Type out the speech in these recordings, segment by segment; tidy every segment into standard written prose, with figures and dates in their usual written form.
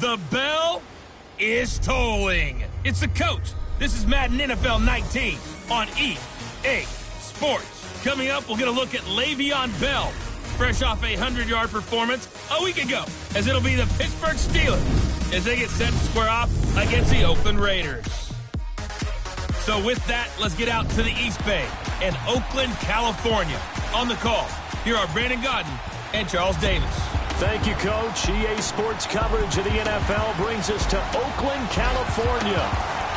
The bell is tolling. It's the coach. This is Madden NFL 19 on EA Sports. Coming up, we'll get a look at Le'Veon Bell, fresh off a 100-yard performance a week ago, as it'll be the Pittsburgh Steelers as they get set to square off against the Oakland Raiders. So with that, let's get out to the East Bay and Oakland, California. On the call, here are Brandon Godden and Charles Davis. Thank you, Coach. EA Sports coverage of the NFL brings us to Oakland, California.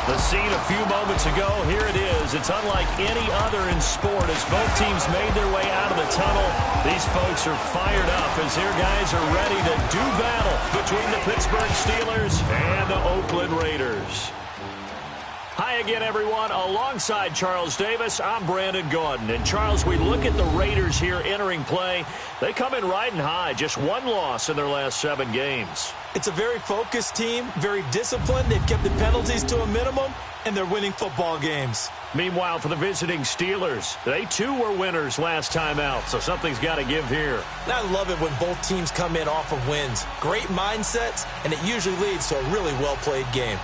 The scene a few moments ago, here it is. It's unlike any other in sport as both teams made their way out of the tunnel. These folks are fired up as their guys are ready to do battle between the Pittsburgh Steelers and the Oakland Raiders. Hi again, everyone. Alongside Charles Davis, I'm Brandon Gaudin. And Charles, we look at the Raiders here entering play. They come in riding high, just one loss in their last 7 games. It's a very focused team, very disciplined. They've kept the penalties to a minimum, and they're winning football games. Meanwhile, for the visiting Steelers, they too were winners last time out, so something's got to give here. And I love it when both teams come in off of wins. Great mindsets, and it usually leads to a really well-played game.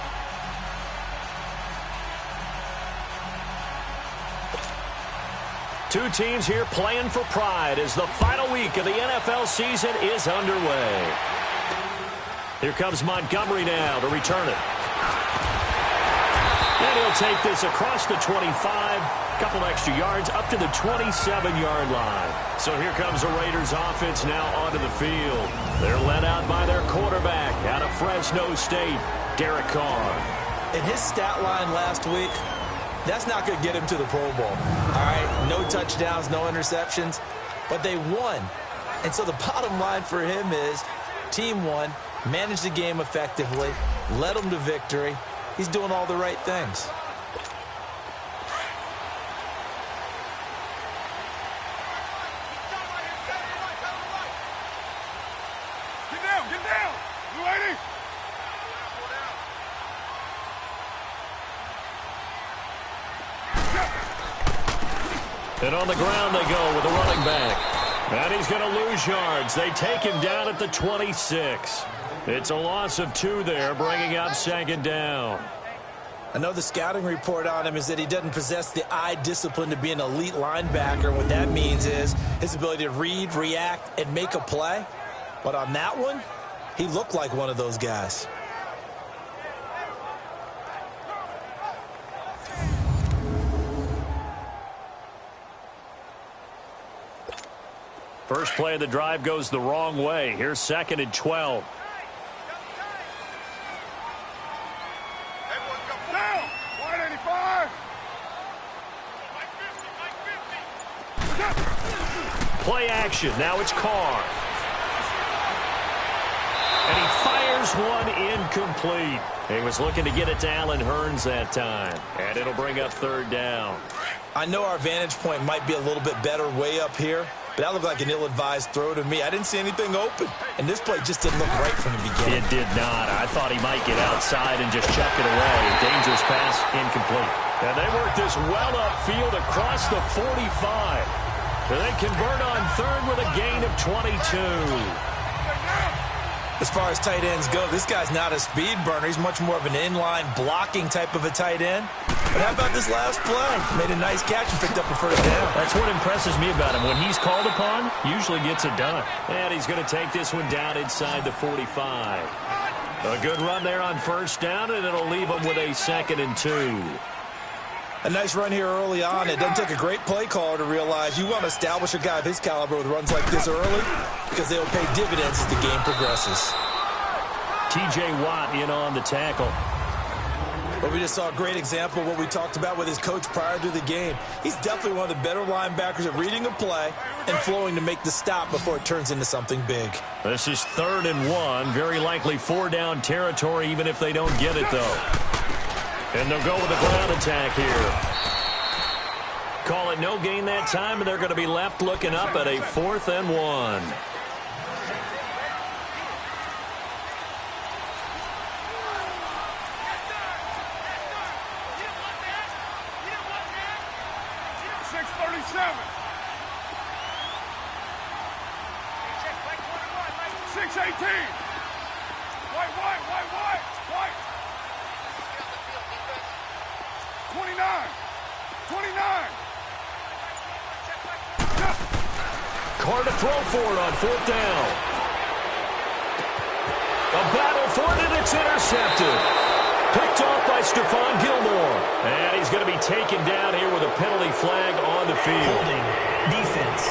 Two teams here playing for pride as the final week of the NFL season is underway. Here comes Montgomery now to return it. And he'll take this across the 25, couple extra yards up to the 27-yard line. So here comes the Raiders offense now onto the field. They're led out by their quarterback out of Fresno State, Derek Carr. In his stat line last week, that's not going to get him to the Pro Bowl. All right, no touchdowns, no interceptions, but they won. And so the bottom line for him is team won, managed the game effectively, led them to victory. He's doing all the right things. Get down. You ready? And on the ground they go with a running back. And he's going to lose yards. They take him down at the 26. It's a loss of 2 there, bringing up 2nd down. I know the scouting report on him is that he doesn't possess the eye discipline to be an elite linebacker. What that means is his ability to read, react, and make a play. But on that one, he looked like one of those guys. First play of the drive goes the wrong way. Here's 2nd and 12. Down. 185. Play action. Now it's Carr. And he fires one incomplete. He was looking to get it to Allen Hurns that time. And it'll bring up 3rd down. I know our vantage point might be a little bit better way up here, but that looked like an ill-advised throw to me. I didn't see anything open, and this play just didn't look right from the beginning. It did not. I thought he might get outside and just chuck it away. Dangerous pass, incomplete. And they work this well upfield across the 45. And they convert on 3rd with a gain of 22. As far as tight ends go, this guy's not a speed burner. He's much more of an inline blocking type of a tight end. But how about this last play? Made a nice catch and picked up a 1st down. That's what impresses me about him. When he's called upon, usually gets it done. And he's going to take this one down inside the 45. A good run there on 1st down, and it'll leave him with a 2nd and 2. A nice run here early on. It doesn't take a great play caller to realize you want to establish a guy of his caliber with runs like this early because they will pay dividends as the game progresses. T.J. Watt in on the tackle. But we just saw a great example of what we talked about with his coach prior to the game. He's definitely one of the better linebackers at reading a play and flowing to make the stop before it turns into something big. This is 3rd and 1. Very likely 4-down territory even if they don't get it, though. And they'll go with a ground attack here. Call it no gain that time, and they're going to be left looking up at a 4th and 1. White. 29. Carr to throw for it on 4th down. A battle for it, and it's intercepted. Picked off by Stephon Gilmore. And he's going to be taken down here with a penalty flag on the field. Holding defense.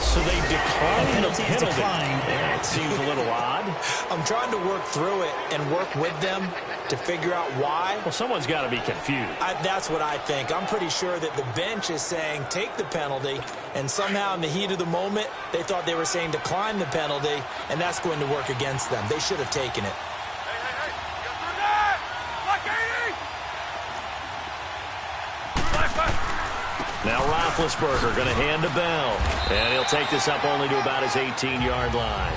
So they declined the penalty. Declined. Yeah, it seems a little odd. I'm trying to work through it and work with them to figure out why. Well, someone's got to be confused. That's what I think. I'm pretty sure that the bench is saying take the penalty, and somehow in the heat of the moment, they thought they were saying decline the penalty, and that's going to work against them. They should have taken it. Hey. Get through that. Like 80. Now Roethlisberger going to hand to Bell. And he'll take this up only to about his 18-yard line.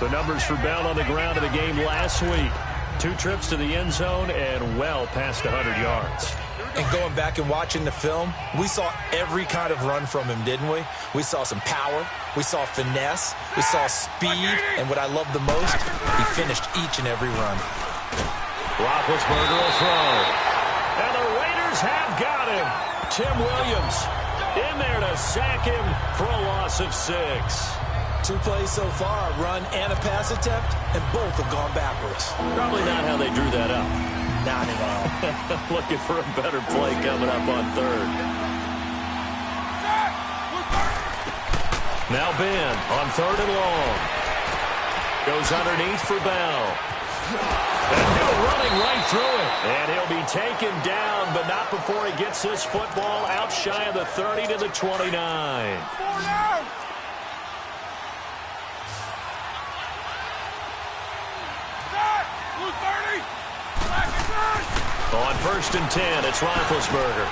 The numbers for Bell on the ground in the game last week. 2 trips to the end zone and well past 100 yards. And going back and watching the film, we saw every kind of run from him, didn't we? We saw some power. We saw finesse. We saw speed. And what I love the most, he finished each and every run. Roethlisberger will throw. And the Raiders have got him. Tim Williams in there to sack him for a loss of 6. 2 plays so far, a run and a pass attempt, and both have gone backwards. Probably not how they drew that up. Not at all. Looking for a better play coming up on 3rd. Now Ben on 3rd and long. Goes underneath for Bell. And Hill running right through it. And he'll be taken down, but not before he gets this football out shy of the 30 to the 29. On 1st and 10, it's Roethlisberger.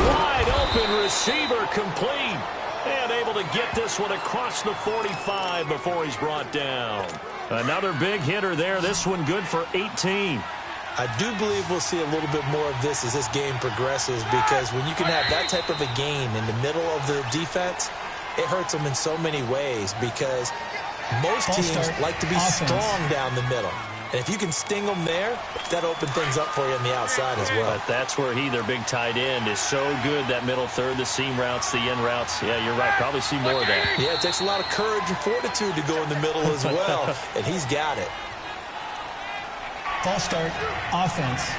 Wide open receiver complete. And able to get this one across the 45 before he's brought down. Another big hitter there. This one good for 18. I do believe we'll see a little bit more of this as this game progresses, because when you can have that type of a game in the middle of the defense, it hurts them in so many ways, because most teams like to be strong down the middle. And if you can sting them there, that opens things up for you on the outside as well. But that's where their big tight end, is so good, that middle third, the seam routes, the in routes. Yeah, you're right. Probably see more of that. Yeah, it takes a lot of courage and fortitude to go in the middle as well, and he's got it. False start, offense.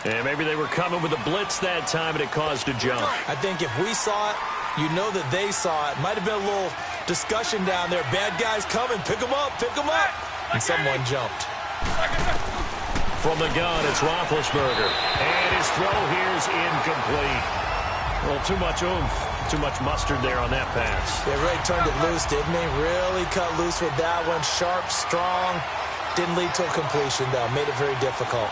And maybe they were coming with a blitz that time, and it caused a jump. I think if we saw it, you know that they saw it. Might have been a little discussion down there. Bad guys coming. Pick them up. Pick them up. And someone jumped. From the gun, it's Roethlisberger. And his throw here is incomplete. Well, too much oomph. Too much mustard there on that pass. They really turned it loose, didn't they? Really cut loose with that one. Sharp, strong. Didn't lead to a completion, though. Made it very difficult.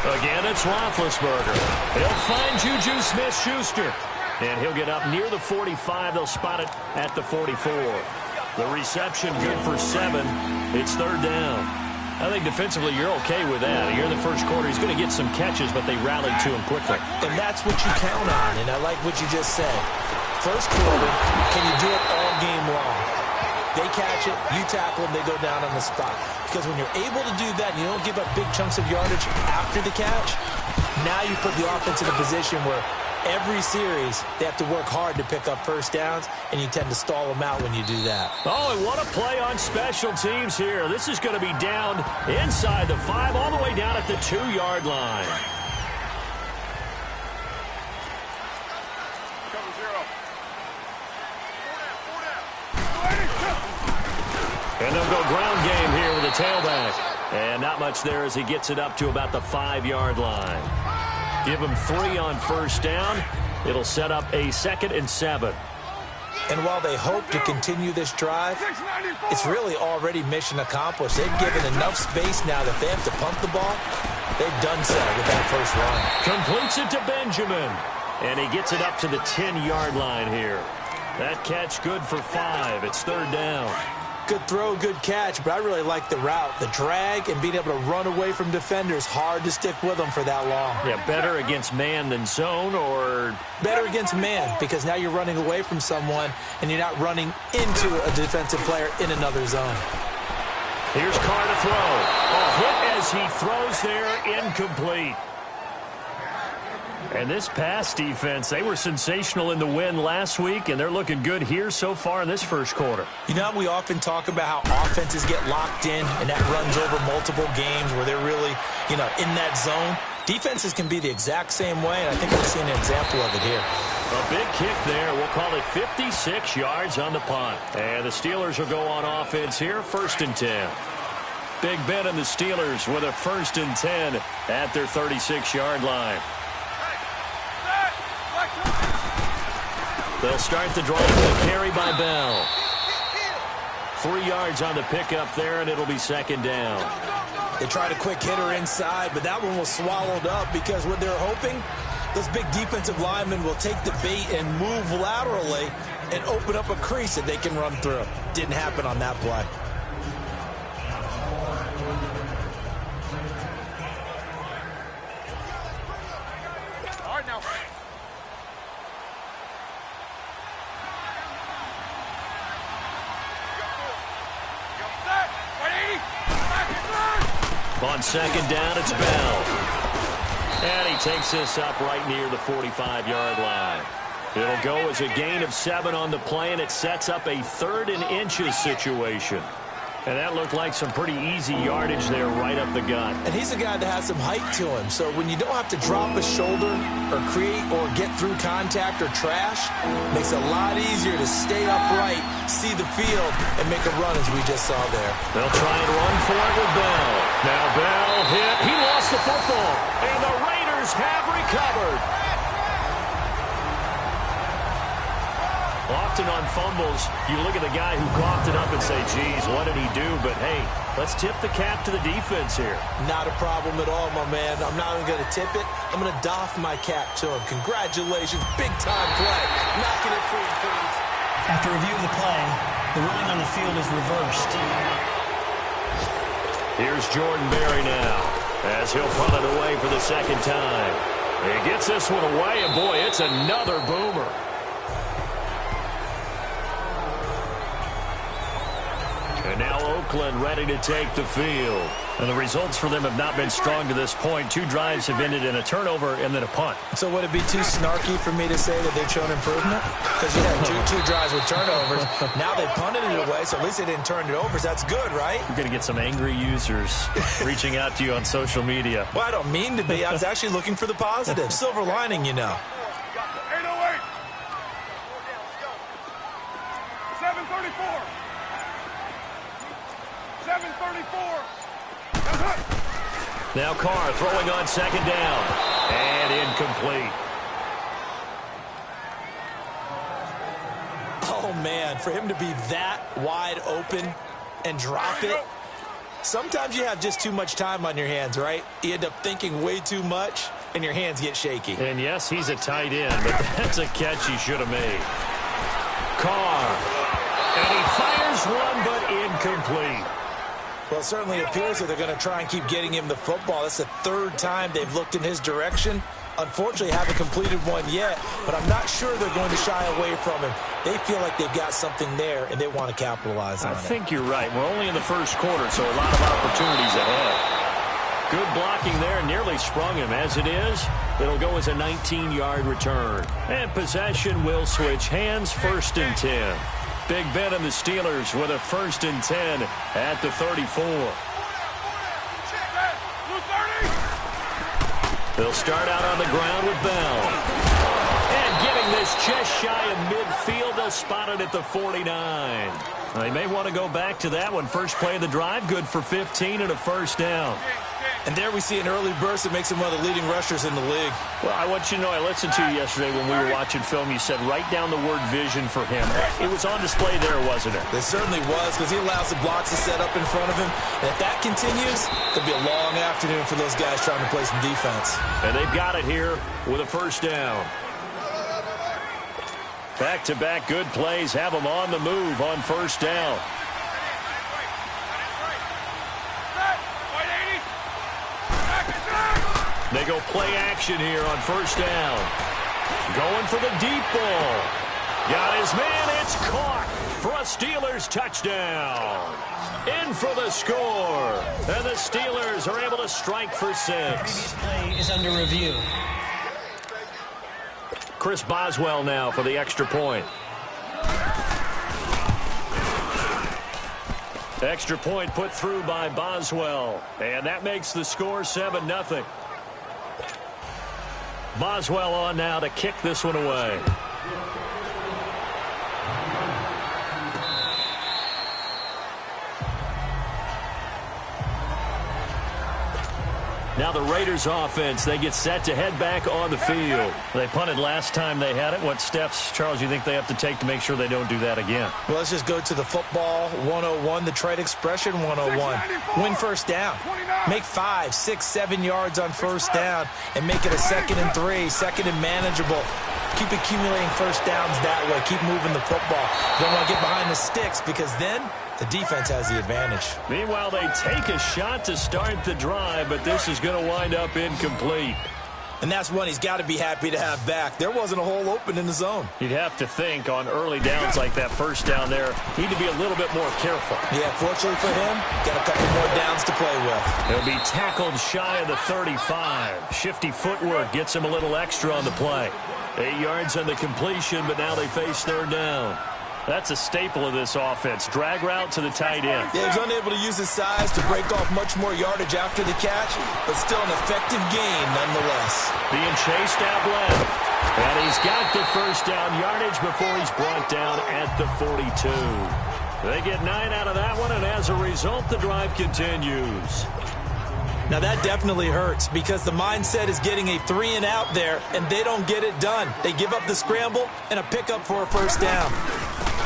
Again, it's Roethlisberger. He'll find Juju Smith-Schuster. And he'll get up near the 45. They'll spot it at the 44. The reception good for 7. It's 3rd down. I think defensively you're okay with that. Here in the first quarter, he's going to get some catches, but they rallied to him quickly. And that's what you count on, and I like what you just said. First quarter, can you do it all game long? They catch it, you tackle them, they go down on the spot. Because when you're able to do that, and you don't give up big chunks of yardage after the catch, now you put the offense in a position where every series, they have to work hard to pick up first downs, and you tend to stall them out when you do that. Oh, and what a play on special teams here. This is going to be down inside the 5, all the way down at the 2-yard line. And they'll go ground game here with a tailback. And not much there as he gets it up to about the 5-yard line. Give him 3 on first down. It'll set up a 2nd and 7. And while they hope to continue this drive, it's really already mission accomplished. They've given enough space now that they have to pump the ball. They've done so with that first run. Completes it to Benjamin. And he gets it up to the 10-yard line here. That catch good for 5. It's 3rd down. Good throw, good catch, but I really like the route. The drag and being able to run away from defenders, hard to stick with them for that long. Yeah, better against man than zone, or? Better against man, because now you're running away from someone and you're not running into a defensive player in another zone. Here's Carr to throw. A hit as he throws there, incomplete. And this pass defense, they were sensational in the win last week, and they're looking good here so far in this first quarter. You know, we often talk about how offenses get locked in, and that runs over multiple games where they're really, in that zone. Defenses can be the exact same way, and I think we've seen an example of it here. A big kick there. We'll call it 56 yards on the punt. And the Steelers will go on offense here, 1st and 10. Big Ben and the Steelers with a 1st and 10 at their 36-yard line. They'll start the drive with a carry by Bell. 3 yards on the pickup there, and it'll be 2nd down. They tried a quick hitter inside, but that one was swallowed up because what they're hoping, those big defensive linemen will take the bait and move laterally and open up a crease that they can run through. Didn't happen on that play. All right, now. On 2nd down, it's Bell. And he takes this up right near the 45-yard line. It'll go as a gain of 7 on the play, and it sets up a 3rd and inches situation. And that looked like some pretty easy yardage there right up the gut. And he's a guy that has some height to him. So when you don't have to drop a shoulder or create or get through contact or trash, makes it a lot easier to stay upright, see the field, and make a run as we just saw there. They'll try and run for it with Bell. Now Bell hit. He lost the football. And the Raiders have recovered. Often on fumbles, you look at the guy who coughed it up and say, geez, what did he do? But, hey, let's tip the cap to the defense here. Not a problem at all, my man. I'm not even going to tip it. I'm going to doff my cap to him. Congratulations. Big-time play. Knocking it free, please. After review of the play, the ruling on the field is reversed. Here's Jordan Berry now as he'll punt it away for the 2nd time. He gets this one away, and, boy, it's another boomer. And now Oakland ready to take the field. And the results for them have not been strong to this point. 2 drives have ended in a turnover and then a punt. So would it be too snarky for me to say that they've shown improvement? Because you had two drives with turnovers. Now they punted it away, so at least they didn't turn it over. So that's good, right? You're going to get some angry users reaching out to you on social media. Well, I don't mean to be. I was actually looking for the positive. Silver lining, 808. 734. 734. Now Carr throwing on 2nd down. And incomplete. Oh, man, for him to be that wide open and drop it. Sometimes you have just too much time on your hands, right? You end up thinking way too much, and your hands get shaky. And, yes, he's a tight end, but that's a catch he should have made. Carr. And he fires one, but incomplete. Well, it certainly appears that they're going to try and keep getting him the football. That's the 3rd time they've looked in his direction. Unfortunately, haven't completed one yet, but I'm not sure they're going to shy away from him. They feel like they've got something there, and they want to capitalize on it. I think you're right. We're only in the 1st quarter, so a lot of opportunities ahead. Good blocking there, nearly sprung him. As it is, it'll go as a 19-yard return. And possession will switch hands, 1st and 10. Big Ben and the Steelers with a 1st and 10 at the 34. They'll start out on the ground with Bell. And getting this just shy of midfield, spotted at the 49. They may want to go back to that one. First play of the drive, good for 15 and a 1st down. And there we see an early burst that makes him one of the leading rushers in the league. Well, I want you to know, I listened to you yesterday when we were watching film. You said write down the word vision for him. It was on display there, wasn't it? It certainly was, because he allows the blocks to set up in front of him. And if that continues, it'll be a long afternoon for those guys trying to play some defense. And they've got it here with a 1st down. Back-to-back good plays have them on the move on 1st down. They go play action here on first down. Going for the deep ball. Got his man. It's caught for a Steelers touchdown. In for the score. And the Steelers are able to strike for 6. Previous play is under review. Chris Boswell now for the extra point. Extra point put through by Boswell. And that makes the score 7-0. Boswell on now to kick this one away. Now the Raiders offense, they get set to head back on the field. They punted last time they had it. What steps, Charles, you think they have to take to make sure they don't do that again? Well, let's just go to the football 101, the trade expression 101. Win first down. Make 5, 6, 7 yards on first down and make it a 2nd and 3, 2nd and manageable. Keep accumulating first downs that way. Keep moving the football. You don't want to get behind the sticks because then the defense has the advantage. Meanwhile, they take a shot to start the drive, but this is going to wind up incomplete. And that's one he's got to be happy to have back. There wasn't a hole open in the zone. You'd have to think on early downs like that first down there, need to be a little bit more careful. Yeah, fortunately for him, got a couple more downs to play with. He'll be tackled shy of the 35. Shifty footwork gets him a little extra on the play. 8 yards on the completion, but now they face third down. That's a staple of this offense. Drag route to the tight end. Yeah, he's unable to use his size to break off much more yardage after the catch, but still an effective gain nonetheless. Being chased out left. And he's got the first down yardage before he's brought down at the 42. They get 9 out of that one, and as a result, the drive continues. Now that definitely hurts because the mindset is getting a 3 and out there, and they don't get it done. They give up the scramble and a pickup for a first down.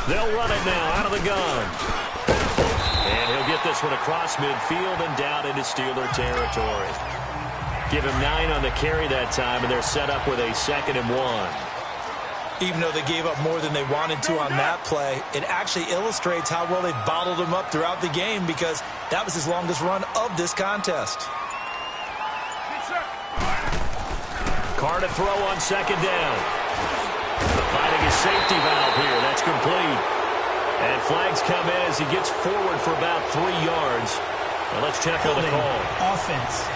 They'll run it now out of the gun. And he'll get this one across midfield and down into Steeler territory. Give him 9 on the carry that time, and they're set up with a 2nd and 1. Even though they gave up more than they wanted to on that play, it actually illustrates how well they bottled him up throughout the game because that was his longest run of this contest. Carr to throw on 2nd down. Finding his safety valve here. That's complete. And flags come in as he gets forward for about 3 yards. Now let's check on the call. Offense.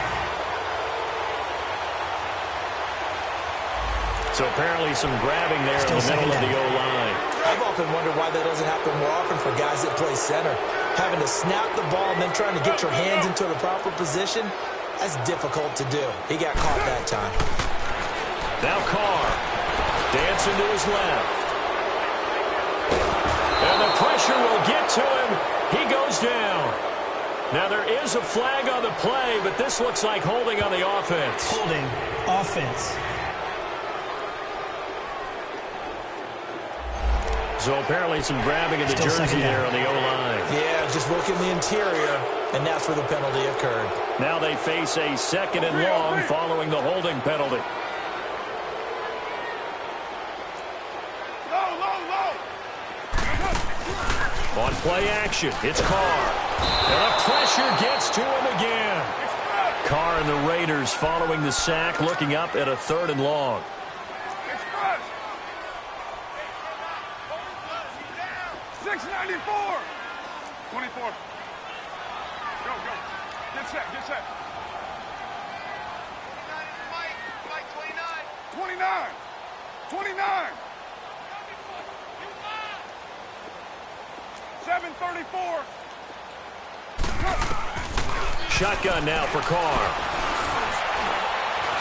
So apparently some grabbing there in the middle of the O-line. I've often wondered why that doesn't happen more often for guys that play center. Having to snap the ball and then trying to get your hands into the proper position, that's difficult to do. He got caught that time. Now Carr dancing to his left. And the pressure will get to him. He goes down. Now there is a flag on the play, but this looks like holding on the offense. Holding. Offense. So apparently some grabbing of the jersey there on the O-line. Yeah, just working the interior, and that's where the penalty occurred. Now they face a 2nd and long following the holding penalty. On play action, it's Carr. And the pressure gets to him again. Carr and the Raiders following the sack, looking up at a 3rd and long. 694. 24. Go, go. Get set, get set. 29. 29. 734. Shotgun now for Carr.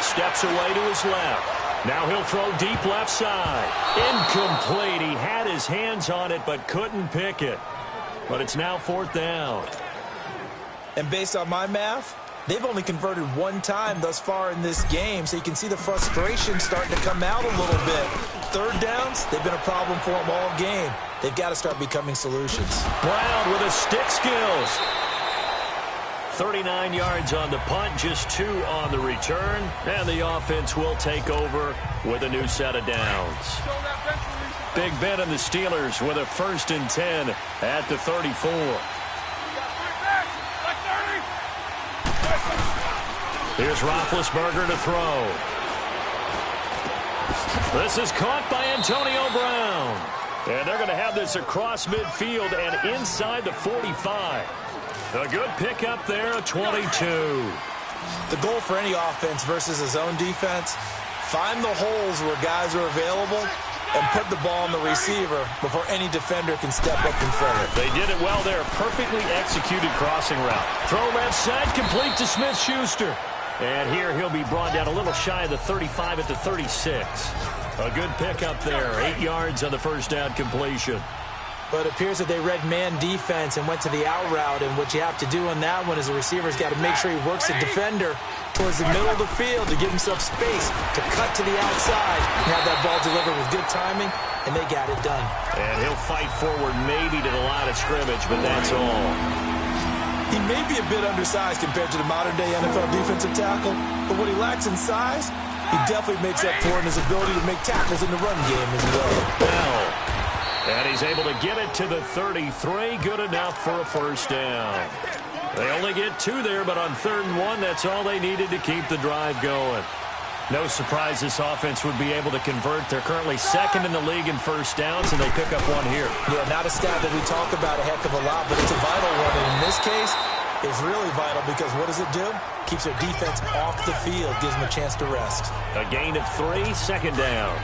Steps away to his left. Now he'll throw deep left side. Incomplete. He had his hands on it but couldn't pick it. But it's now 4th down. And based on my math, they've only converted 1 time thus far in this game, so you can see the frustration starting to come out a little bit. 3rd downs, they've been a problem for them all game. They've got to start becoming solutions. Brown with his stick skills. 39 yards on the punt, just 2 on the return. And the offense will take over with a new set of downs. Big Ben and the Steelers with a 1st and 10 at the 34. Here's Roethlisberger to throw. This is caught by Antonio Brown. And they're going to have this across midfield and inside the 45. A good pickup there, a 22. The goal for any offense versus a zone defense, find the holes where guys are available and put the ball on the receiver before any defender can step up and fill it. They did it well there. Perfectly executed crossing route. Throw left side, complete to Smith-Schuster. And here he'll be brought down a little shy of the 35 at the 36. A good pickup there. 8 yards on the first down completion. But it appears that they read man defense and went to the out route. And what you have to do on that one is the receiver's got to make sure he works the defender towards the middle of the field to give himself space to cut to the outside and have that ball delivered with good timing, and they got it done. And he'll fight forward maybe to the line of scrimmage, but that's all. He may be a bit undersized compared to the modern-day NFL defensive tackle, but what he lacks in size, he definitely makes up for in his ability to make tackles in the run game as well. And he's able to get it to the 33. Good enough for a first down. They only get 2 there, but on 3rd and 1, that's all they needed to keep the drive going. No surprise this offense would be able to convert. They're currently 2nd in the league in first downs, and they pick up 1 here. Yeah, not a stat that we talk about a heck of a lot, but it's a vital one. And in this case, it's really vital because what does it do? Keeps their defense off the field, gives them a chance to rest. A gain of 3, 2nd down.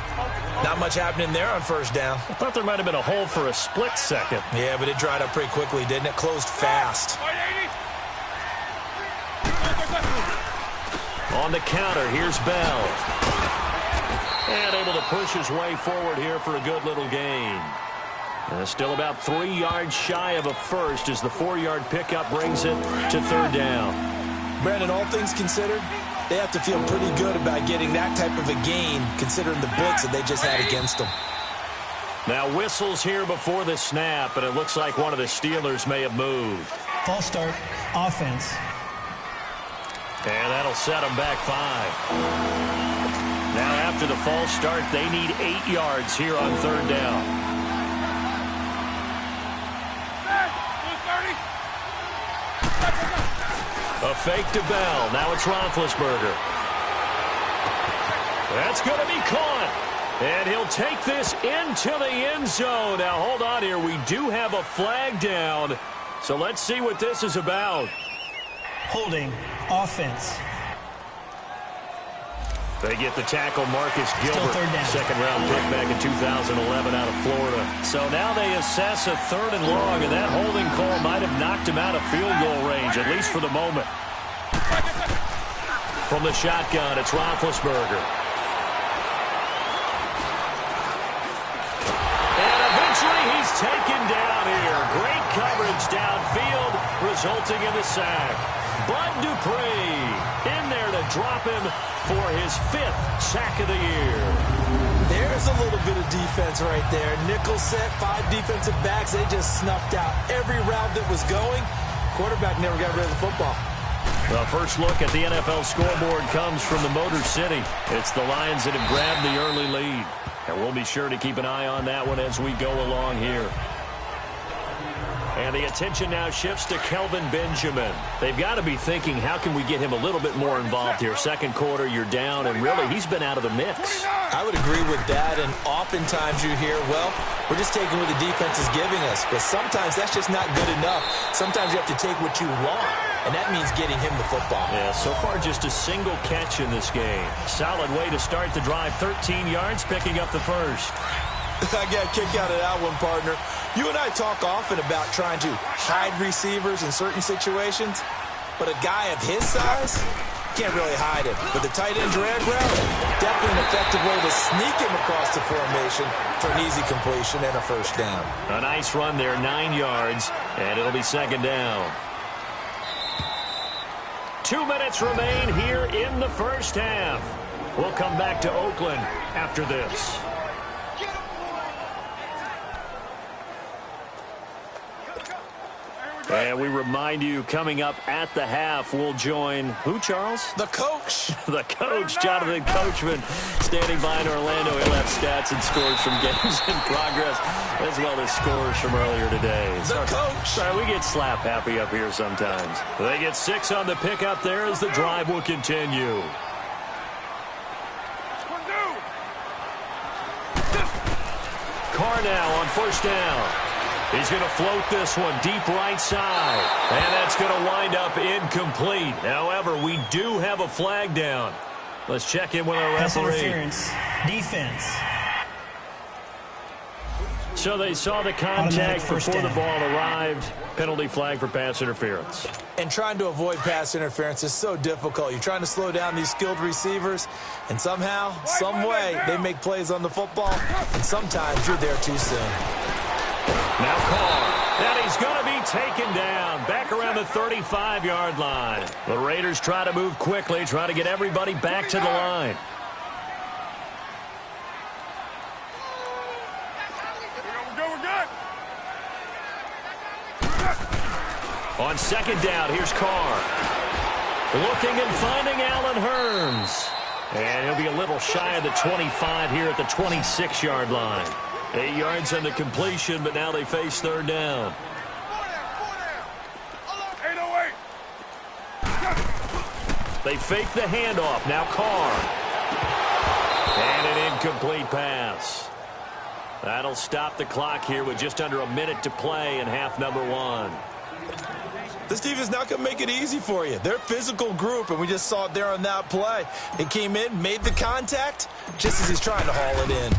Not much happening there on first down. I thought there might have been a hole for a split second. Yeah, but it dried up pretty quickly, didn't it? Closed fast. On the counter, here's Bell. And able to push his way forward here for a good little gain. Still about 3 yards shy of a first as the 4-yard pickup brings it to 3rd down. Brandon, all things considered, they have to feel pretty good about getting that type of a gain considering the blitz that they just had against them. Now whistles here before the snap, and it looks like one of the Steelers may have moved. False start, offense. And that'll set them back 5. Now after the false start, they need 8 yards here on 3rd down. A fake to Bell. Now it's Roethlisberger. That's going to be caught. And he'll take this into the end zone. Now, hold on here. We do have a flag down. So let's see what this is about. Holding, offense. They get the tackle, Marcus Gilbert, 2nd-round pick back in 2011 out of Florida. So now they assess a 3rd and long, and that holding call might have knocked him out of field goal range, at least for the moment. From the shotgun, it's Roethlisberger. And eventually he's taken down here. Great coverage downfield, resulting in the sack. Bud Dupree in there to drop him for his 5th sack of the year. There's a little bit of defense right there. Nickel set, 5 defensive backs. They just snuffed out every route that was going. Quarterback never got rid of the football. The first look at the NFL scoreboard comes from the Motor City. It's the Lions that have grabbed the early lead. And we'll be sure to keep an eye on that one as we go along here. And the attention now shifts to Kelvin Benjamin. They've got to be thinking, how can we get him a little bit more involved here? 2nd quarter, you're down, and really, he's been out of the mix. I would agree with that, and oftentimes you hear, well, we're just taking what the defense is giving us. But sometimes that's just not good enough. Sometimes you have to take what you want, and that means getting him the football. Yeah, so far just a single catch in this game. Solid way to start the drive, 13 yards, picking up the first. I got a kick out of that one, partner. You and I talk often about trying to hide receivers in certain situations, but a guy of his size can't really hide him. But the tight end drag route, definitely an effective way to sneak him across the formation for an easy completion and a first down. A nice run there, 9 yards, and it'll be 2nd down. 2 minutes remain here in the first half. We'll come back to Oakland after this. And we remind you, coming up at the half, we'll join who, Charles? The coach. The coach, Jonathan Coachman, standing by in Orlando. He'll have stats and scores from games in progress, as well as scores from earlier today. The coach. Sorry, we get slap happy up here sometimes. They get 6 on the pickup there as the drive will continue. Carr now on first down. He's going to float this one deep right side. And that's going to wind up incomplete. However, we do have a flag down. Let's check in with our Pass referee. interference. Defense. So they saw the contact before the ball arrived. Penalty flag for pass interference. And trying to avoid pass interference is so difficult. You're trying to slow down these skilled receivers, and somehow, some way, they make plays on the football, and sometimes you're there too soon. Now Carr, and he's going to be taken down back around the 35-yard line. The Raiders try to move quickly, try to get everybody back to the line. We're good. On second down, here's Carr. Looking and finding Allen Hurns. And he'll be a little shy of the 25 here at the 26-yard line. 8 yards on the completion, but now they face third down. 808. They fake the handoff. Now Carr. And an incomplete pass. That'll stop the clock here with just under a minute to play in half number 1. This team is not going to make it easy for you. They're a physical group, and we just saw it there on that play. He came in, made the contact, just as he's trying to haul it in.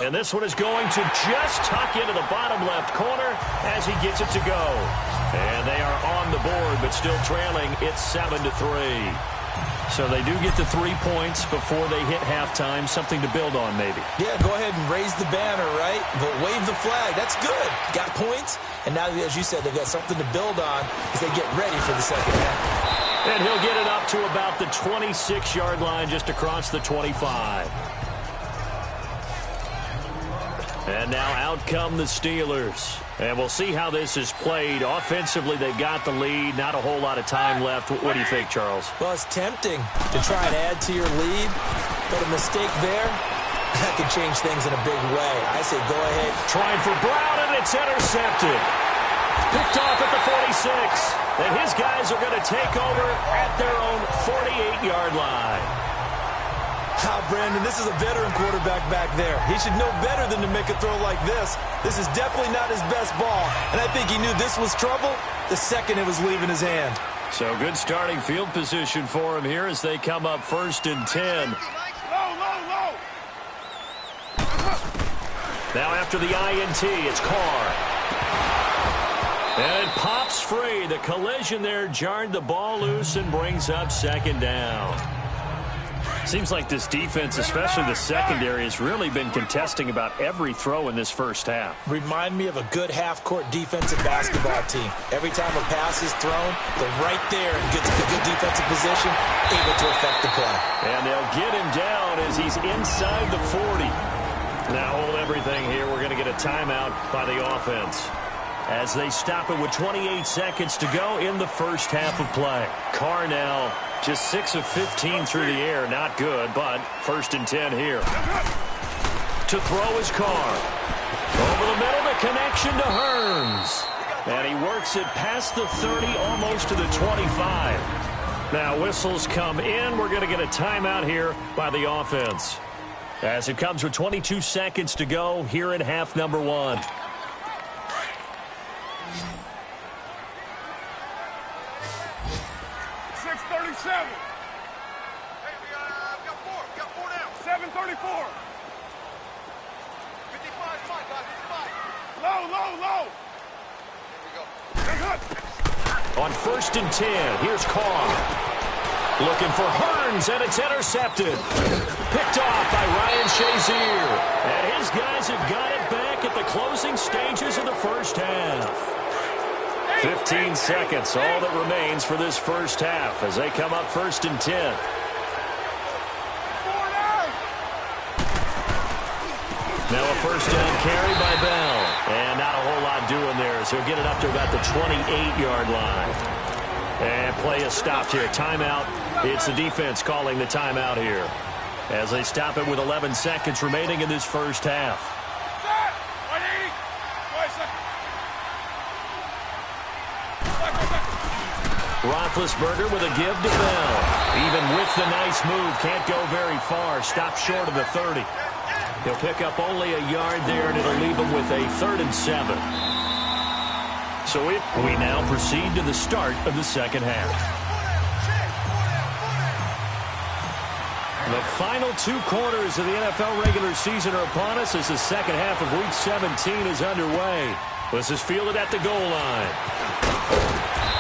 And this one is going to just tuck into the bottom left corner as he gets it to go. And they are on the board, but still trailing. It's 7-3. So they do get the 3 points before they hit halftime. Something to build on, maybe. Yeah, go ahead and raise the banner, right? But wave the flag. That's good. Got points, and now, as you said, they've got something to build on as they get ready for the second half. And he'll get it up to about the 26-yard line, just across the 25. And now out come the Steelers. And we'll see how this is played. Offensively, they've got the lead. Not a whole lot of time left. What do you think, Charles? Well, it's tempting to try and add to your lead, but a mistake there, that could change things in a big way. I say go ahead. Trying for Brown, and it's intercepted. Picked off at the 46. And his guys are going to take over at their own 48-yard line. Brandon, this is a veteran quarterback back there. He should know better than to make a throw like this. This is definitely not his best ball, and I think he knew this was trouble the second it was leaving his hand. So good starting field position for him here as they come up 1st and 10. Low. Now after the INT, it's Carr. And it pops free. The collision there jarred the ball loose and brings up second down. Seems like this defense, especially the secondary, has really been contesting about every throw in this first half. Remind me of a good half-court defensive basketball team. Every time a pass is thrown, they're right there and gets a good defensive position, able to affect the play. And they'll get him down as he's inside the 40. Now hold everything here. We're going to get a timeout by the offense as they stop it with 28 seconds to go in the first half of play. Carr now just 6 of 15 through the air. Not good, but 1st and 10 here. To throw is Carr. Over the middle, the connection to Hurns. And he works it past the 30, almost to the 25. Now whistles come in. We're going to get a timeout here by the offense as it comes with 22 seconds to go here in half number 1. Hey, we got four now. 7:34. 55, come on, guys, 55. Low. Here we go. On 1st and 10, here's Carr. Looking for Hurns, and it's intercepted. Picked off by Ryan Shazier. And his guys have got it back at the closing stages of the first half. 15 seconds, all that remains for this first half as they come up 1st and 10. Now a 1st down carry by Bell. And not a whole lot doing there. as he'll get it up to about the 28-yard line. And play is stopped here. Timeout. It's the defense calling the timeout here as they stop it with 11 seconds remaining in this first half. Roethlisberger with a give to Bell. Even with the nice move, can't go very far. Stopped short of the 30. He'll pick up only a yard there, and it'll leave him with a 3rd and 7. So we now proceed to the start of the second half. The final 2 quarters of the NFL regular season are upon us as the second half of Week 17 is underway. This is fielded at the goal line.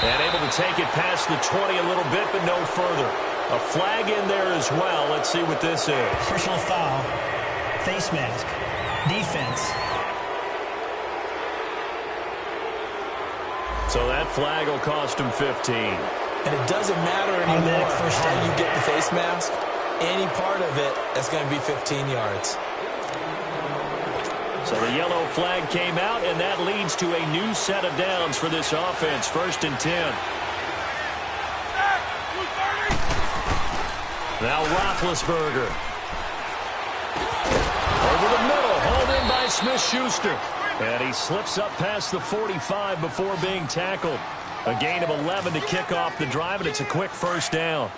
And able to take it past the 20 a little bit, but no further. A flag in there as well. Let's see what this is. Personal foul. Face mask. Defense. So that flag will cost him 15. And it doesn't matter anymore how you get the face mask. Any part of it, that's going to be 15 yards. So the yellow flag came out, and that leads to a new set of downs for this offense. 1st and 10. Now Roethlisberger. Over the middle, hauled in by Smith-Schuster. And he slips up past the 45 before being tackled. A gain of 11 to kick off the drive, and it's a quick first down.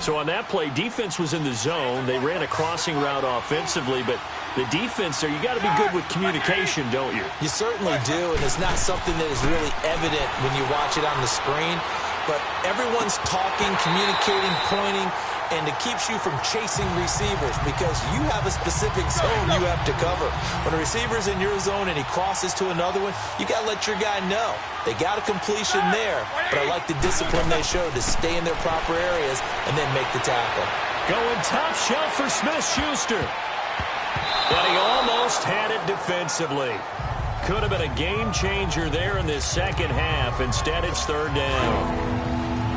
So on that play, defense was in the zone. They ran a crossing route offensively, but the defense there, you got to be good with communication, don't you? You certainly do, and it's not something that is really evident when you watch it on the screen. But everyone's talking, communicating, pointing, and it keeps you from chasing receivers because you have a specific zone you have to cover. When a receiver's in your zone and he crosses to another one, you got to let your guy know. They got a completion there, but I like the discipline they showed to stay in their proper areas and then make the tackle. Going top shelf for Smith-Schuster. And he almost had it defensively. Could have been a game changer there in this second half. Instead, it's 3rd down.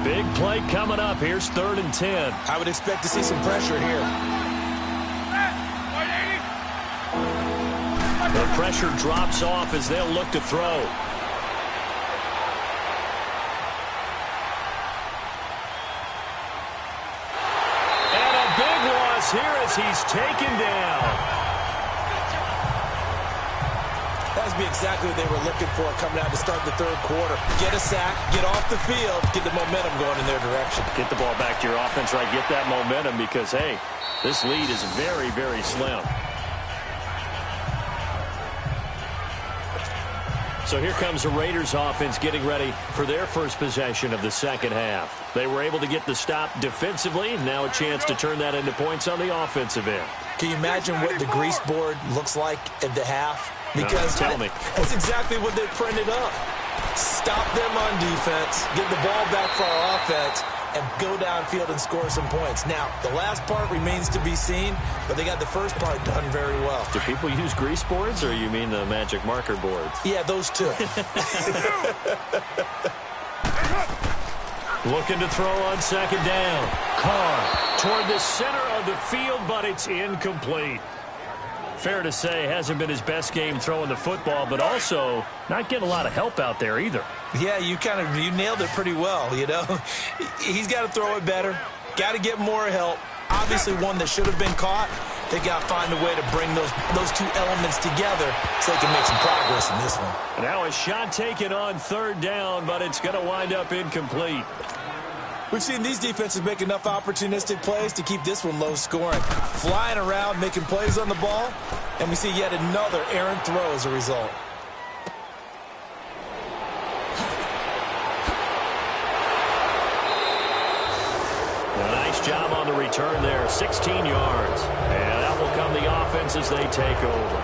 Big play coming up. Here's 3rd and 10. I would expect to see some pressure here. The pressure drops off as they'll look to throw. And a big loss here as he's taken down. That would be exactly what they were looking for coming out to start the 3rd quarter. Get a sack, get off the field, get the momentum going in their direction. Get the ball back to your offense, right? Get that momentum because, hey, this lead is very, very slim. So here comes the Raiders offense getting ready for their first possession of the second half. They were able to get the stop defensively. Now a chance to turn that into points on the offensive end. Can you imagine what the grease board looks like at the half? Because tell me. That's exactly what they printed up. Stop them on defense, get the ball back for our offense, and go downfield and score some points. Now, the last part remains to be seen, but they got the first part done very well. Do people use grease boards, or you mean the magic marker boards? Yeah, those two. Looking to throw on 2nd down. Carr toward the center of the field, but it's incomplete. Fair to say, hasn't been his best game throwing the football, but also not getting a lot of help out there either. Yeah, you nailed it pretty well, you know. He's got to throw it better, got to get more help. Obviously one that should have been caught. They got to find a way to bring those two elements together so they can make some progress in this one. Now a shot taken on 3rd down, but it's going to wind up incomplete. We've seen these defenses make enough opportunistic plays to keep this one low scoring. Flying around, making plays on the ball, and we see yet another errant throw as a result. A nice job on the return there, 16 yards. And that will come the offense as they take over.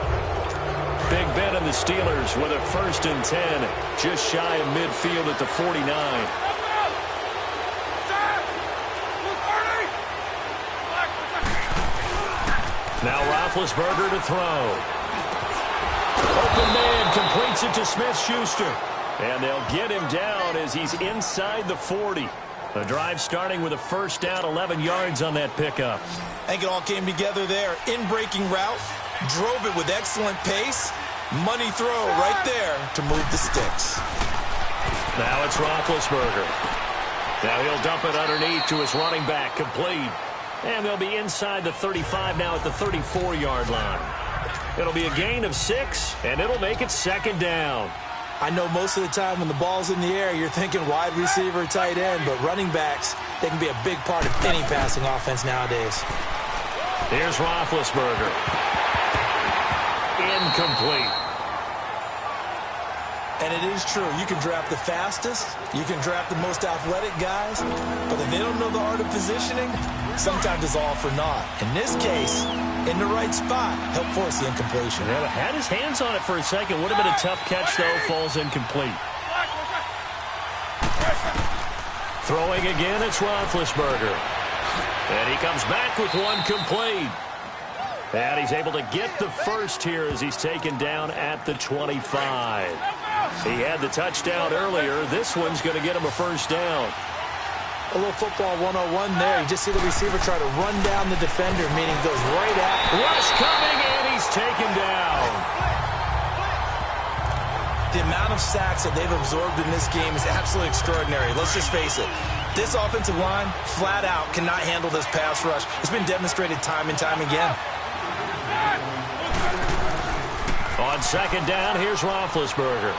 Big Ben and the Steelers with a 1st and 10, just shy of midfield at the 49. Now Roethlisberger to throw. Open man completes it to Smith-Schuster. And they'll get him down as he's inside the 40. The drive starting with a 1st down, 11 yards on that pickup. I think it all came together there. In-breaking route, drove it with excellent pace, Money throw right there to move the sticks. Now it's Roethlisberger. Now he'll dump it underneath to his running back, complete. And they'll be inside the 35 now at the 34-yard line. It'll be a gain of 6, and it'll make it second down. I know most of the time when the ball's in the air, you're thinking wide receiver, tight end, but running backs, they can be a big part of any passing offense nowadays. Here's Roethlisberger. Incomplete. And it is true. You can draft the fastest. You can draft the most athletic guys. But if they don't know the art of positioning, sometimes it's all for naught. In this case, in the right spot, help force the incompletion. Yeah, had his hands on it for a second. Would have been a tough catch, though. Falls incomplete. Throwing again, it's Roethlisberger. And he comes back with one complete. And he's able to get the first here as he's taken down at the 25. He had the touchdown earlier. This one's going to get him a first down. A little football 101 there. You just see the receiver try to run down the defender, meaning goes right at. Rush coming, and he's taken down. The amount of sacks that they've absorbed in this game is absolutely extraordinary. Let's just face it. This offensive line, flat out, cannot handle this pass rush. It's been demonstrated time and time again. On second down, here's Roethlisberger.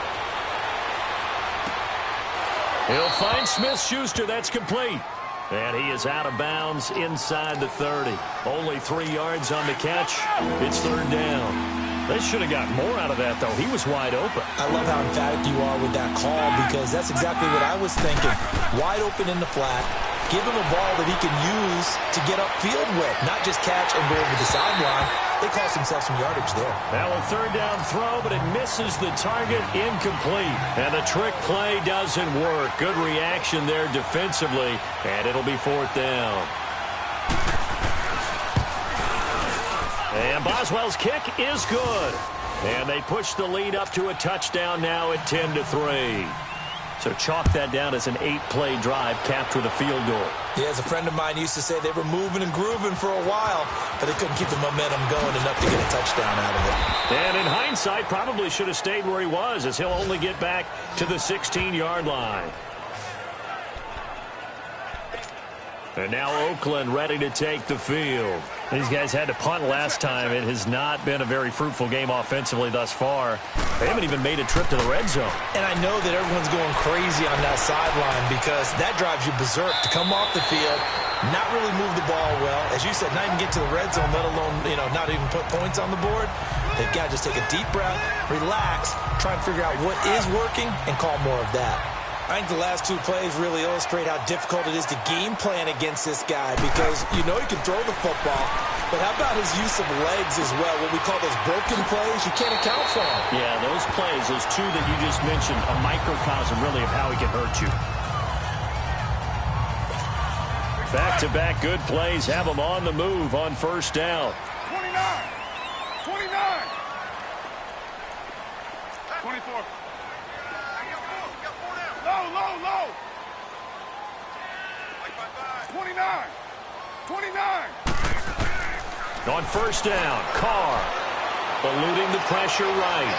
He'll find Smith-Schuster. That's complete. And he is out of bounds inside the 30. Only 3 yards on the catch. It's third down. They should have got more out of that, though. He was wide open. I love how emphatic you are with that call because that's exactly what I was thinking. Wide open in the flat. Give him a ball that he can use to get upfield with, not just catch and go over the sideline. They cost themselves some yardage there. Now a third down throw, but it misses the target, incomplete. And the trick play doesn't work. Good reaction there defensively, and it'll be fourth down. And Boswell's kick is good. And they push the lead up to a touchdown now at 10-3. So chalk that down as an 8-play drive capped with a field goal. Yeah, as a friend of mine used to say, they were moving and grooving for a while, but they couldn't keep the momentum going enough to get a touchdown out of it. And in hindsight, probably should have stayed where he was, as he'll only get back to the 16-yard line. And now Oakland ready to take the field. These guys had to punt last time. It has not been a very fruitful game offensively thus far. They haven't even made a trip to the red zone. And I know that everyone's going crazy on that sideline because that drives you berserk to come off the field, not really move the ball well. As you said, not even get to the red zone, let alone, not even put points on the board. They've got to just take a deep breath, relax, try and figure out what is working, and call more of that. I think the last 2 plays really illustrate how difficult it is to game plan against this guy because you know he can throw the football, but how about his use of legs as well? What we call those broken plays, you can't account for them. Yeah, those plays, those 2 that you just mentioned, a microcosm really of how he can hurt you. Back-to-back good plays have him on the move on first down. 29. 24. Low. 29. On first down, Carr eluding the pressure right.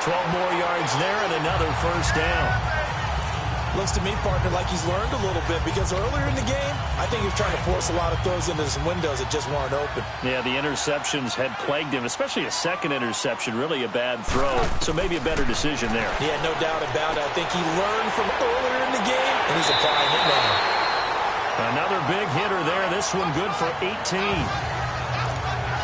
12 more yards there and another first down. Looks to me, partner, like he's learned a little bit because earlier in the game, I think he was trying to force a lot of throws into some windows that just weren't open. Yeah, the interceptions had plagued him, especially a second interception, really a bad throw. So maybe a better decision there. Yeah, no doubt about it. I think he learned from earlier in the game, and he's applying it now. Another big hitter there. This one good for 18.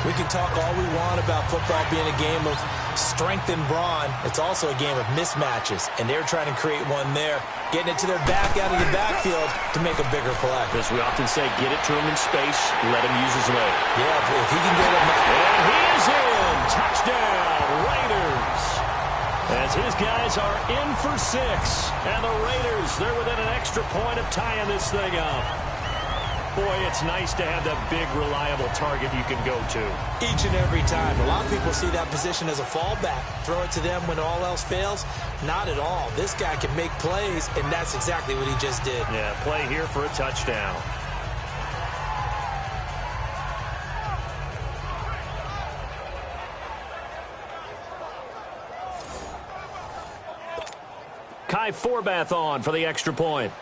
We can talk all we want about football being a game of strength and brawn. It's also a game of mismatches, and they're trying to create one there, getting it to their back out of the backfield to make a bigger play. As we often say, get it to him in space, let him use his leg. Yeah, if he can get it. And he is in. Touchdown, Raiders. As his guys are in for 6. And the Raiders, they're within an extra point of tying this thing up. Boy, it's nice to have that big, reliable target you can go to. Each and every time. A lot of people see that position as a fallback. Throw it to them when all else fails. Not at all. This guy can make plays, and that's exactly what he just did. Yeah, play here for a touchdown. Kai Forbath on for the extra point.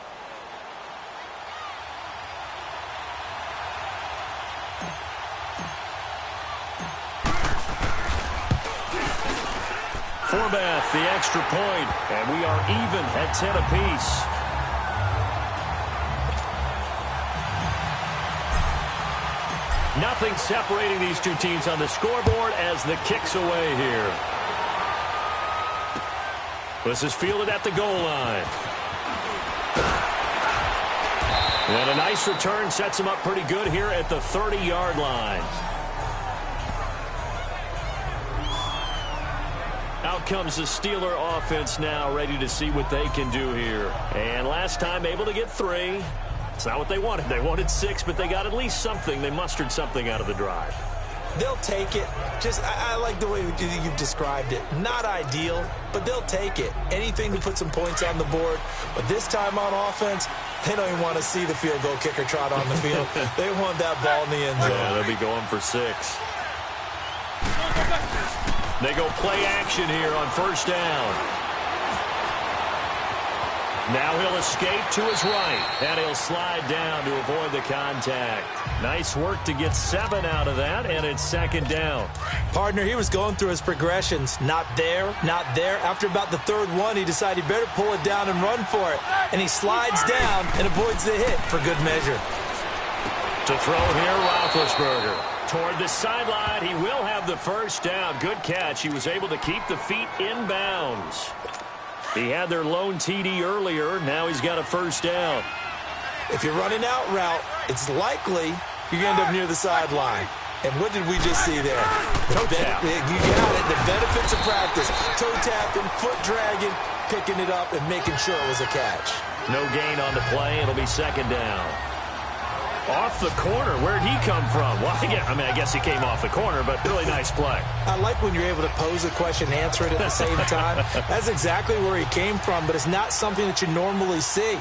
Forbath, the extra point, and we are even at 10 apiece. Nothing separating these two teams on the scoreboard as the kick's away here. This is fielded at the goal line. And a nice return sets him up pretty good here at the 30-yard line. Out comes the Steeler offense now, ready to see what they can do here. And last time able to get 3. It's not what they wanted. They wanted 6, but they got at least something. They mustered something out of the drive. They'll take it. I like the way you've described it. Not ideal, but they'll take it. Anything to put some points on the board. But this time on offense, they don't even want to see the field goal kicker trot on the field. They want that ball in the end zone. Yeah, they'll be going for 6. They go play action here on first down. Now he'll escape to his right, and he'll slide down to avoid the contact. Nice work to get 7 out of that, and it's second down. Partner, he was going through his progressions. Not there, not there. After about the third one, he decided he better pull it down and run for it. And he slides down and avoids the hit for good measure. To throw here, Roethlisberger. Toward the sideline, he will have the first down. Good catch. He was able to keep the feet in bounds. He had their lone TD earlier. Now he's got a first down. If you're running out route, it's likely you're going to end up near the sideline. And what did we just see there? Toe tap. You got it. The benefits of practice. Toe tapping, foot dragging, picking it up, and making sure it was a catch. No gain on the play. It'll be second down. Off the corner. Where'd he come from? Well, I guess he came off the corner, but really nice play. I like when you're able to pose a question and answer it at the same time. That's exactly where he came from, but it's not something that you normally see.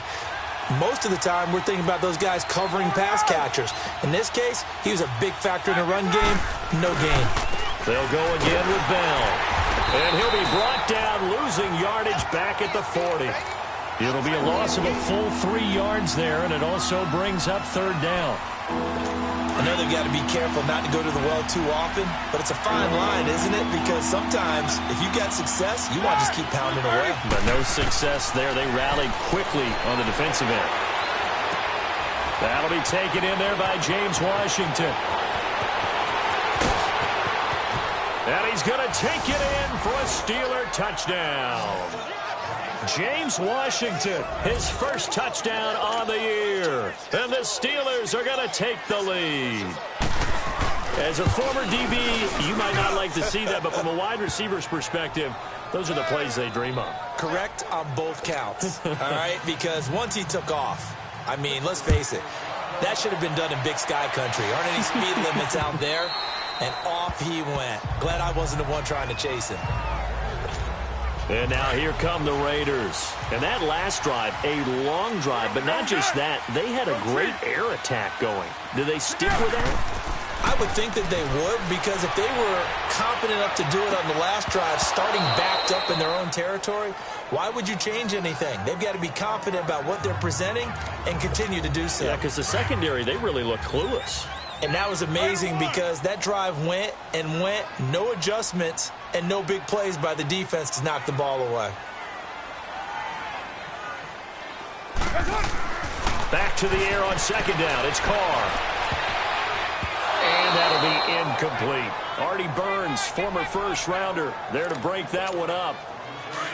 Most of the time, we're thinking about those guys covering pass catchers. In this case, he was a big factor in the run game. No gain. They'll go again with Bell. And he'll be brought down, losing yardage back at the 40. It'll be a loss of a full 3 yards there, and it also brings up third down. I know they've got to be careful not to go to the well too often, but it's a fine line, isn't it? Because sometimes, if you got success, you want to just keep pounding away. But no success there. They rallied quickly on the defensive end. That'll be taken in there by James Washington. And he's going to take it in for a Steeler touchdown. James Washington, his first touchdown on the year. And the Steelers are going to take the lead. As a former DB, you might not like to see that, but from a wide receiver's perspective, those are the plays they dream of. Correct on both counts, all right? Because once he took off, I mean, let's face it, that should have been done in Big Sky Country. Aren't any speed limits out there? And off he went. Glad I wasn't the one trying to chase him. And now here come the Raiders. And that last drive, a long drive, but not just that. They had a great air attack going. Do they stick with that? I would think that they would, because if they were competent enough to do it on the last drive, starting backed up in their own territory, why would you change anything? They've got to be confident about what they're presenting and continue to do so. Yeah, because the secondary, they really look clueless. And that was amazing because that drive went and went, no adjustments, and no big plays by the defense to knock the ball away. Back to the air on second down. It's Carr. And that'll be incomplete. Artie Burns, former first-rounder, there to break that one up.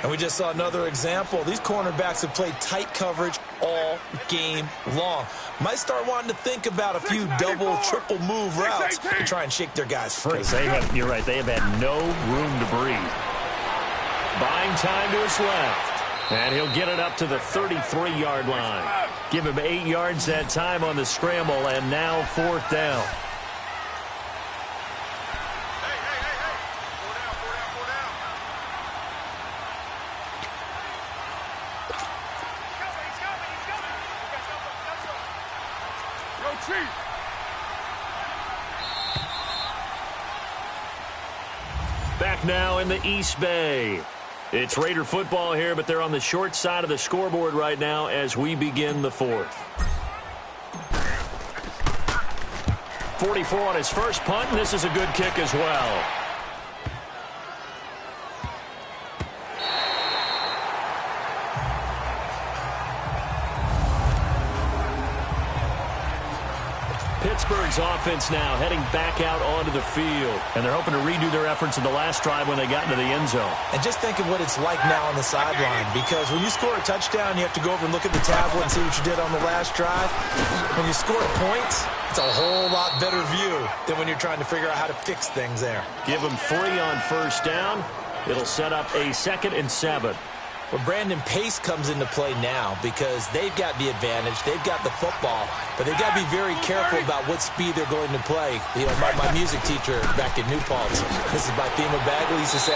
And we just saw another example. These cornerbacks have played tight coverage all game long. Might start wanting to think about a few double, triple move routes to try and shake their guys free. You're right. They have had no room to breathe. Buying time to his left. And he'll get it up to the 33-yard line. Give him 8 yards that time on the scramble, and now fourth down. Back now in the East Bay. It's Raider football here, but they're on the short side of the scoreboard right now as we begin the fourth. 44 on his first punt, and this is a good kick as well. Pittsburgh's offense now heading back out onto the field. And they're hoping to redo their efforts in the last drive when they got into the end zone. And just think of what it's like now on the sideline, because when you score a touchdown, you have to go over and look at the tablet and see what you did on the last drive. When you score points, it's a whole lot better view than when you're trying to figure out how to fix things there. Give them 3 on first down. It'll set up a 2nd and 7. Well, Brandon, pace comes into play now because they've got the advantage. They've got the football, but they've got to be very careful about what speed they're going to play. You know, my music teacher back in New Paltz, this is by Thema Bagley, used to say,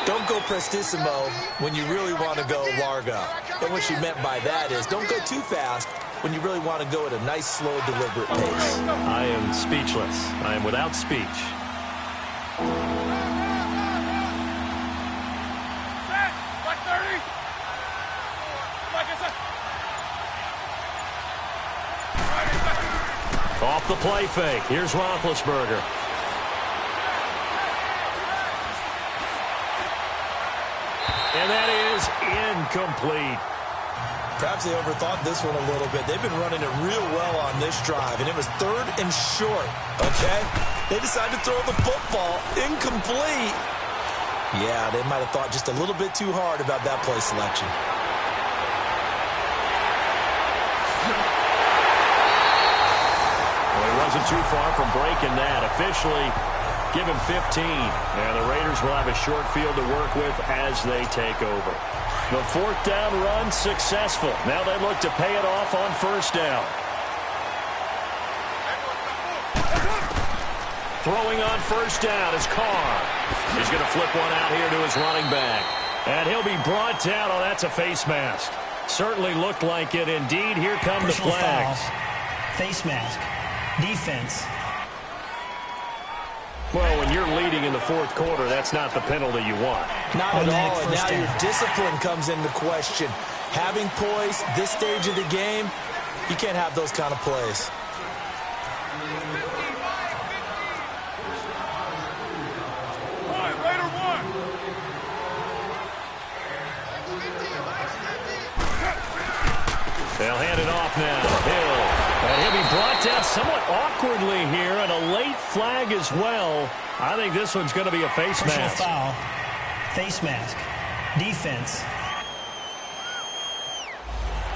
don't go prestissimo when you really want to go largo. And what she meant by that is don't go too fast when you really want to go at a nice, slow, deliberate pace. I am speechless. I am without speech. Off the play fake. Here's Roethlisberger. And that is incomplete. Perhaps they overthought this one a little bit. They've been running it real well on this drive, and it was 3rd and short, okay? They decided to throw the football incomplete. Yeah, they might have thought just a little bit too hard about that play selection. Wasn't too far from breaking that. Officially, give him 15. And the Raiders will have a short field to work with as they take over. The 4th down run successful. Now they look to pay it off on first down. Throwing on first down is Carr. He's going to flip one out here to his running back. And he'll be brought down. Oh, that's a face mask. Certainly looked like it indeed. Here come the flags. Face mask. Defense. Well, when you're leading in the 4th quarter, that's not the penalty you want. Not at all, and now your discipline comes into question. Having poise, this stage of the game, you can't have those kind of plays. They'll hand it off now. Hill. And he'll be brought down somewhat awkwardly here, and a late flag as well. I think this one's going to be a face mask. Foul. Face mask. Defense.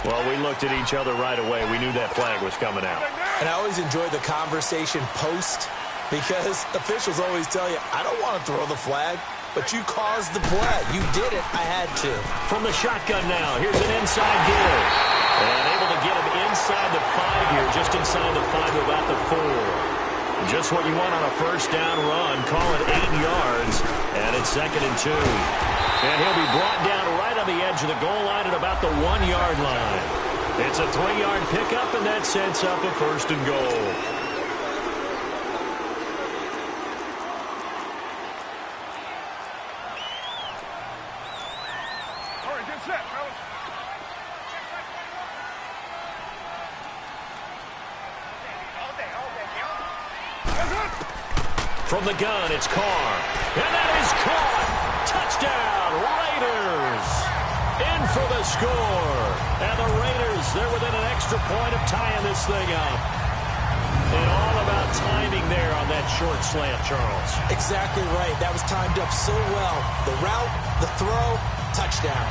Well, we looked at each other right away. We knew that flag was coming out. And I always enjoy the conversation post, because officials always tell you, I don't want to throw the flag, but you caused the play. You did it. I had to. From the shotgun now, here's an inside give. And able to get him inside the 5 here, just inside the 5 to about the 4. Just what you want on a first down run. Call it 8 yards, and it's 2nd and 2. And he'll be brought down right on the edge of the goal line at about the 1-yard line. It's a 3-yard pickup, and that sets up a 1st and goal. All right, get set, fellas. From the gun, it's Carr. And that is caught. Touchdown, Raiders. In for the score. And the Raiders, they're within an extra point of tying this thing up. And all about timing there on that short slant, Charles. Exactly right. That was timed up so well. The route, the throw, touchdown.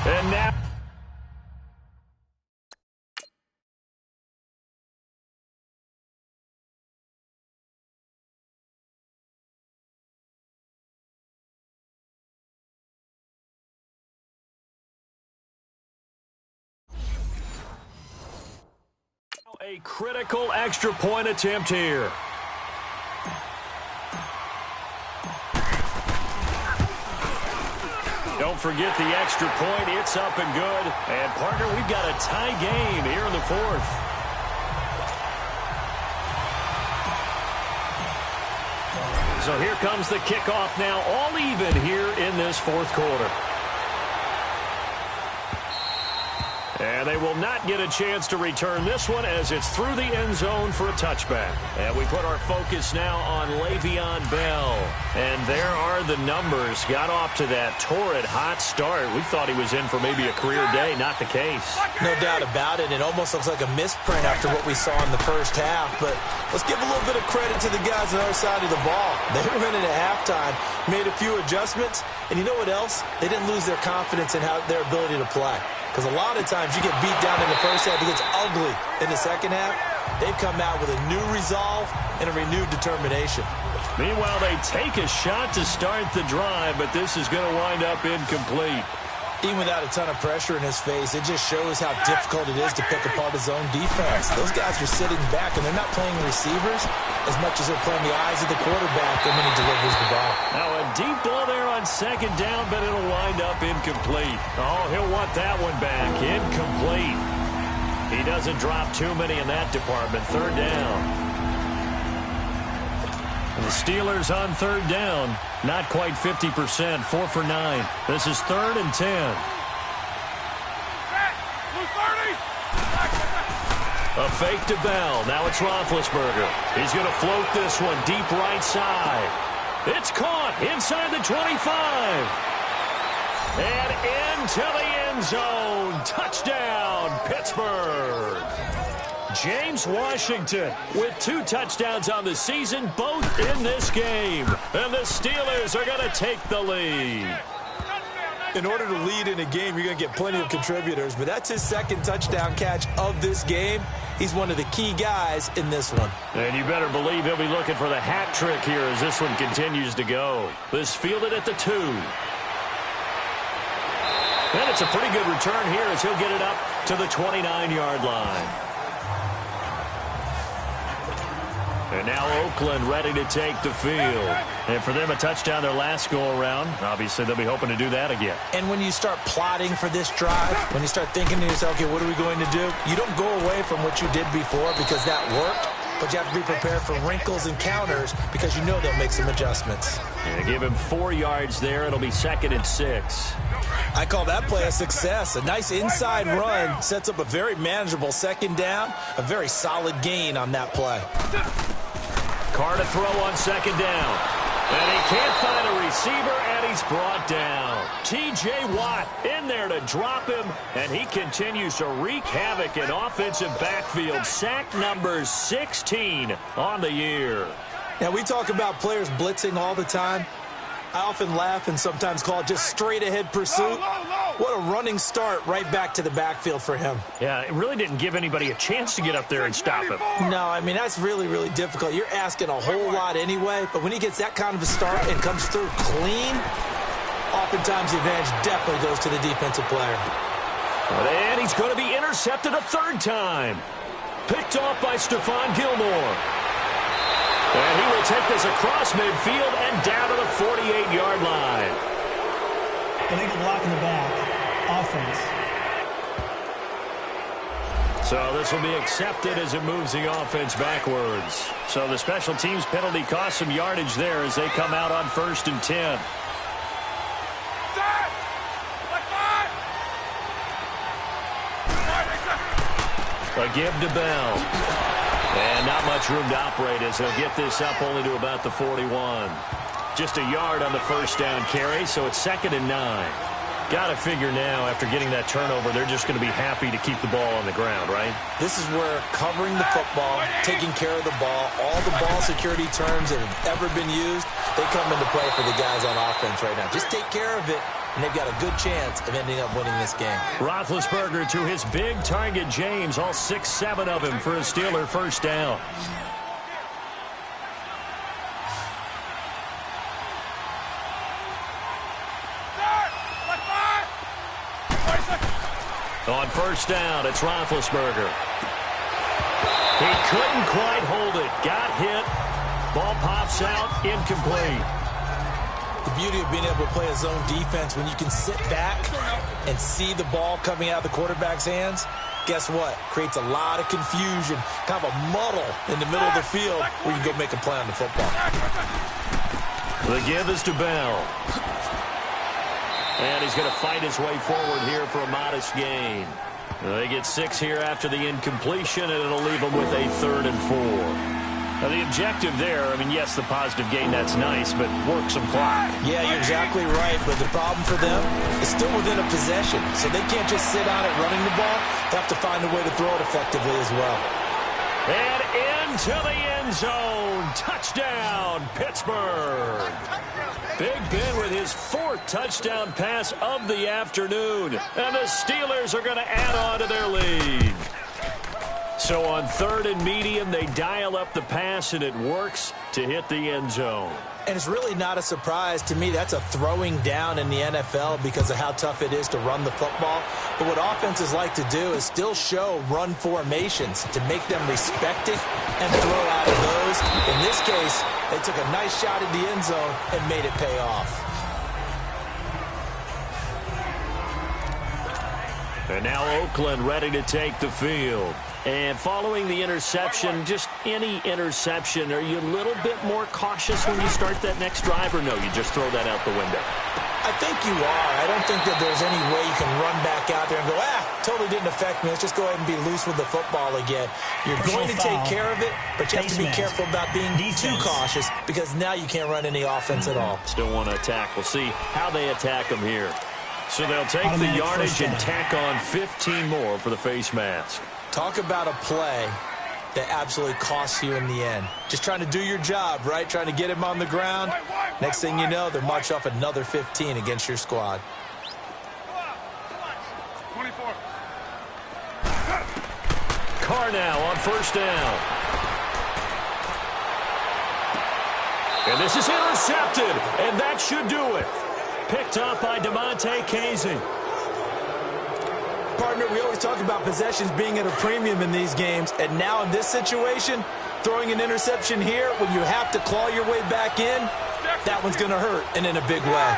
And now... a critical extra point attempt here. Don't forget the extra point. It's up and good. And, partner, we've got a tie game here in the 4th. So here comes the kickoff now, all even here in this fourth quarter. And they will not get a chance to return this one as it's through the end zone for a touchback. And we put our focus now on Le'Veon Bell. And there are the numbers. Got off to that torrid hot start. We thought he was in for maybe a career day. Not the case. No doubt about it. It almost looks like a misprint after what we saw in the first half. But let's give a little bit of credit to the guys on the other side of the ball. They were in at halftime, made a few adjustments. And you know what else? They didn't lose their confidence in their ability to play. Because a lot of times you get beat down in the first half, it gets ugly in the second half. They've come out with a new resolve and a renewed determination. Meanwhile, they take a shot to start the drive, but this is going to wind up incomplete. Even without a ton of pressure in his face, it just shows how difficult it is to pick apart his own defense. Those guys are sitting back, and they're not playing receivers as much as they're playing the eyes of the quarterback when he delivers the ball. Now a deep ball there on second down, but it'll wind up incomplete. Oh, he'll want that one back. Incomplete. He doesn't drop too many in that department. Third down. The Steelers on third down. Not quite 50%. 4 for 9. This is 3rd and 10. A fake to Bell. Now it's Roethlisberger. He's going to float this one deep right side. It's caught inside the 25. And into the end zone. Touchdown, Pittsburgh. James Washington with 2 touchdowns on the season, both in this game. And the Steelers are going to take the lead. In order to lead in a game, you're going to get plenty of contributors, but that's his second touchdown catch of this game. He's one of the key guys in this one. And you better believe he'll be looking for the hat trick here as this one continues to go. This fielded at the 2. And it's a pretty good return here as he'll get it up to the 29-yard line. And now Oakland ready to take the field. And for them, a touchdown their last go-around. Obviously, they'll be hoping to do that again. And when you start plotting for this drive, when you start thinking to yourself, okay, what are we going to do? You don't go away from what you did before because that worked. But you have to be prepared for wrinkles and counters because you know they'll make some adjustments. And give him 4 yards there. It'll be 2nd and 6. I call that play a success. A nice inside run sets up a very manageable second down. A very solid gain on that play. Carr to throw on second down. And he can't find a receiver, and he's brought down. T.J. Watt in there to drop him, and he continues to wreak havoc in offensive backfield. Sack number 16 on the year. Now, we talk about players blitzing all the time. I often laugh and sometimes call it just straight-ahead pursuit. What a running start right back to the backfield for him. Yeah, it really didn't give anybody a chance to get up there and stop him. No, I mean, that's really, really difficult. You're asking a whole lot anyway, but when he gets that kind of a start and comes through clean, oftentimes the advantage definitely goes to the defensive player. And he's going to be intercepted a 3rd time. Picked off by Stephon Gilmore. And he will take this across midfield and down to the 48-yard line. Illegal block in the back. Offense. So this will be accepted as it moves the offense backwards. So the special teams penalty cost some yardage there as they come out on 1st and 10. A give to Bell. And not much room to operate as he'll get this up only to about the 41. Just a yard on the first down carry, so it's 2nd and 9. Got to figure now, after getting that turnover, they're just going to be happy to keep the ball on the ground, right? This is where covering the football, taking care of the ball, all the ball security terms that have ever been used, they come into play for the guys on offense right now. Just take care of it, and they've got a good chance of ending up winning this game. Roethlisberger to his big target, James, all 6-7 of him for a Steeler first down. On first down, it's Roethlisberger. He couldn't quite hold it. Got hit. Ball pops out. Incomplete. The beauty of being able to play a zone defense when you can sit back and see the ball coming out of the quarterback's hands, guess what? Creates a lot of confusion, kind of a muddle in the middle of the field where you can go make a play on the football. The give is to Bell. And he's going to fight his way forward here for a modest gain. They get 6 here after the incompletion, and it'll leave them with a 3rd and 4. Now, the objective there, I mean, yes, the positive gain, that's nice, but work some clock. Yeah, you're exactly right, but the problem for them is still within a possession, so they can't just sit on it running the ball. They have to find a way to throw it effectively as well. And into the end zone. Touchdown, Pittsburgh. Big Ben with his 4th touchdown pass of the afternoon. And the Steelers are going to add on to their lead. So on 3rd and medium, they dial up the pass, and it works to hit the end zone. And it's really not a surprise to me. That's a throwing down in the NFL because of how tough it is to run the football. But what offenses like to do is still show run formations to make them respect it and throw out of those. In this case, they took a nice shot at the end zone and made it pay off. And now Oakland ready to take the field. And following the interception, just any interception, are you a little bit more cautious when you start that next drive, or no, you just throw that out the window? I think you are. I don't think that there's any way you can run back out there and go, totally didn't affect me. Let's just go ahead and be loose with the football again. You're going to take care of it, but you have to be careful about being too cautious because now you can't run any offense at all. Still want to attack. We'll see how they attack them here. So they'll take the yardage and tack on 15 more for the face mask. Talk about a play that absolutely costs you in the end. Just trying to do your job, right? Trying to get him on the ground. Next thing you know, they're march off another 15 against your squad. 24. Carr now on 1st down. And this is intercepted, and that should do it. Picked up by DeMonte Casey. Partner, we always talk about possessions being at a premium in these games, and now in this situation, throwing an interception here when you have to claw your way back in, that one's going to hurt, and in a big way.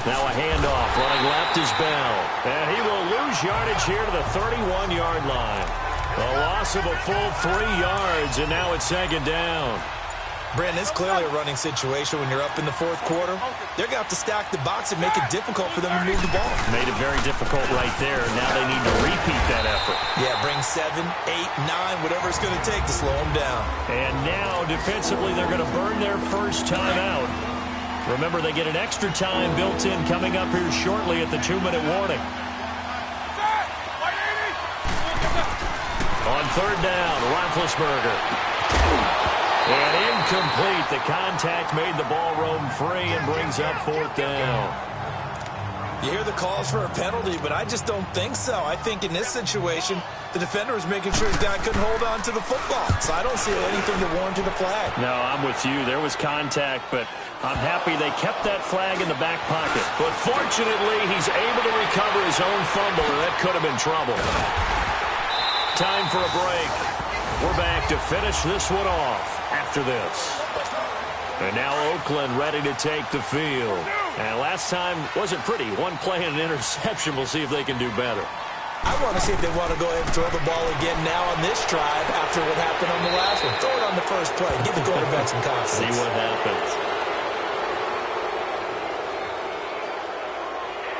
Now a handoff. Running left is Bell. And he will lose yardage here to the 31-yard line. A loss of a full 3 yards, and now it's 2nd down. Brandon, it's clearly a running situation when you're up in the 4th quarter. They're going to have to stack the box and make it difficult for them to move the ball. Made it very difficult right there. Now they need to repeat that effort. Yeah, bring 7, 8, 9, whatever it's going to take to slow them down. And now, defensively, they're going to burn their first time out. Remember, they get an extra time built in coming up here shortly at the 2-minute warning. On 3rd down, Roethlisberger. And incomplete. The contact made the ball roam free and brings up 4th down. You hear the calls for a penalty, but I just don't think so. I think in this situation, the defender was making sure his guy couldn't hold on to the football. So I don't see anything to warrant a flag. No, I'm with you. There was contact, but I'm happy they kept that flag in the back pocket. But fortunately, he's able to recover his own fumble, and that could have been trouble. Time for a break. We're back to finish this one off after this. And now Oakland ready to take the field. And last time wasn't pretty. One play and an interception. We'll see if they can do better. I want to see if they want to go ahead and throw the ball again now on this drive after what happened on the last one. Throw it on the first play. Give the quarterback some confidence. See what happens.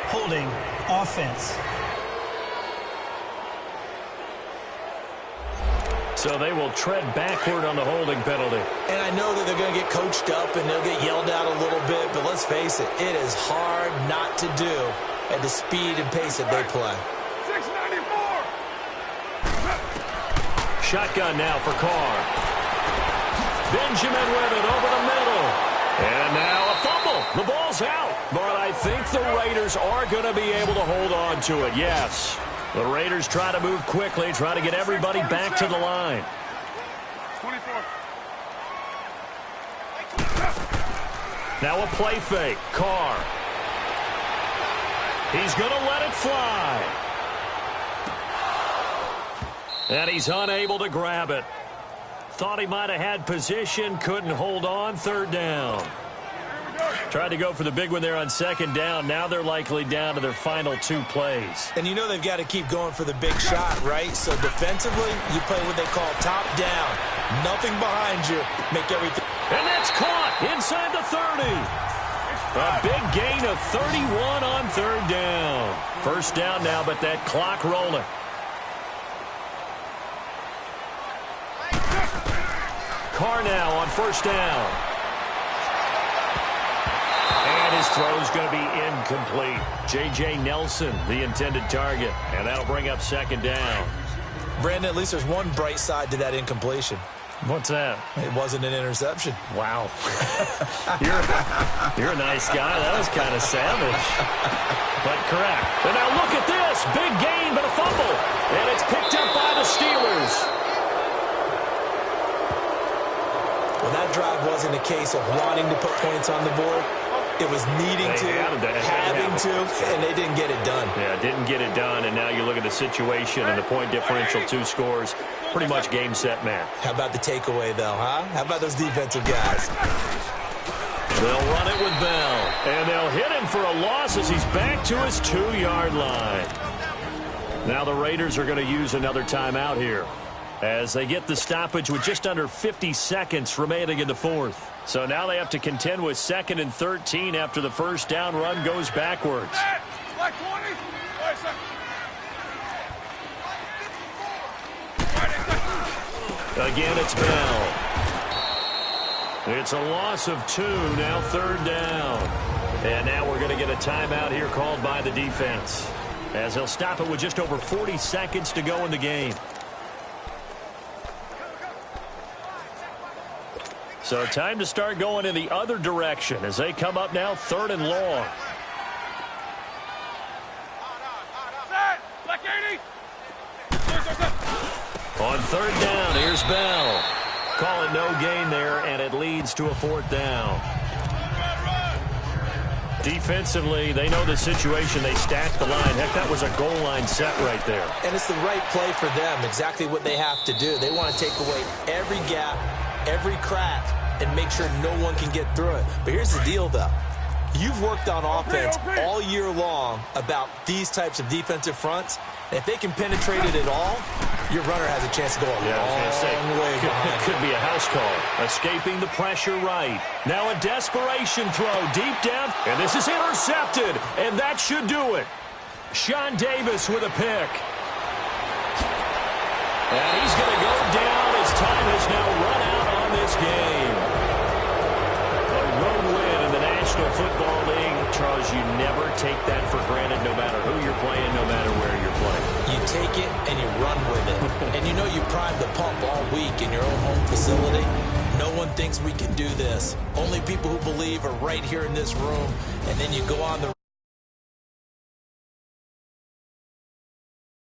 Holding offense. So they will tread backward on the holding penalty. And I know that they're going to get coached up and they'll get yelled at a little bit, but let's face it, it is hard not to do at the speed and pace that they play. 694. Shotgun now for Carr. Benjamin with it over the middle. And now a fumble. The ball's out. But I think the Raiders are going to be able to hold on to it, yes. The Raiders try to move quickly, try to get everybody back to the line. 24. Now a play fake. Carr. He's going to let it fly. And he's unable to grab it. Thought he might have had position, couldn't hold on. 3rd down. Here we go. Tried to go for the big one there on second down. Now they're likely down to their final 2 plays. And you know they've got to keep going for the big shot, right? So defensively, you play what they call top down. Nothing behind you. Make everything. And that's caught inside the 30. A big gain of 31 on third down. First down now, but that clock rolling. Carr now on first down. And his throw is going to be incomplete. J.J. Nelson, the intended target. And that'll bring up second down. Brandon, at least there's one bright side to that incompletion. What's that? It wasn't an interception. Wow. You're a nice guy. That was kind of savage. But correct. And now look at this. Big gain, but a fumble. And it's picked up by the Steelers. Well, that drive wasn't a case of wanting to put points on the board. It was needing having to, and they didn't get it done. Yeah, didn't get it done, and now you look at the situation and the point differential, 2 scores, pretty much game, set, match. How about the takeaway, though, huh? How about those defensive guys? They'll run it with Bell, and they'll hit him for a loss as he's back to his 2-yard line. Now the Raiders are going to use another timeout here as they get the stoppage with just under 50 seconds remaining in the fourth. So now they have to contend with 2nd and 13 after the first down run goes backwards. Again, it's Bell. It's a loss of 2, now third down. And now we're going to get a timeout here called by the defense, as they'll stop it with just over 40 seconds to go in the game. So time to start going in the other direction as they come up now 3rd and long. On 3rd down, here's Bell. Call it no gain there, and it leads to a 4th down. Defensively, they know the situation. They stack the line. Heck, that was a goal line set right there. And it's the right play for them, exactly what they have to do. They want to take away every gap, every crack, and make sure no one can get through it. But here's the deal, though. You've worked on offense all year long about these types of defensive fronts. If they can penetrate it at all, your runner has a chance to go a long way behind. It could be a house call. Escaping the pressure right. Now a desperation throw deep down, and this is intercepted, and that should do it. Sean Davis with a pick. And he's going to go down. His time has now run out on this game. A road win in the National Football League. Charles, you never take that for granted, no matter who you're playing, no matter where you're playing. You take it and you run with it. And you know you primed the pump all week in your own home facility. No one thinks we can do this. Only people who believe are right here in this room. And then you go on the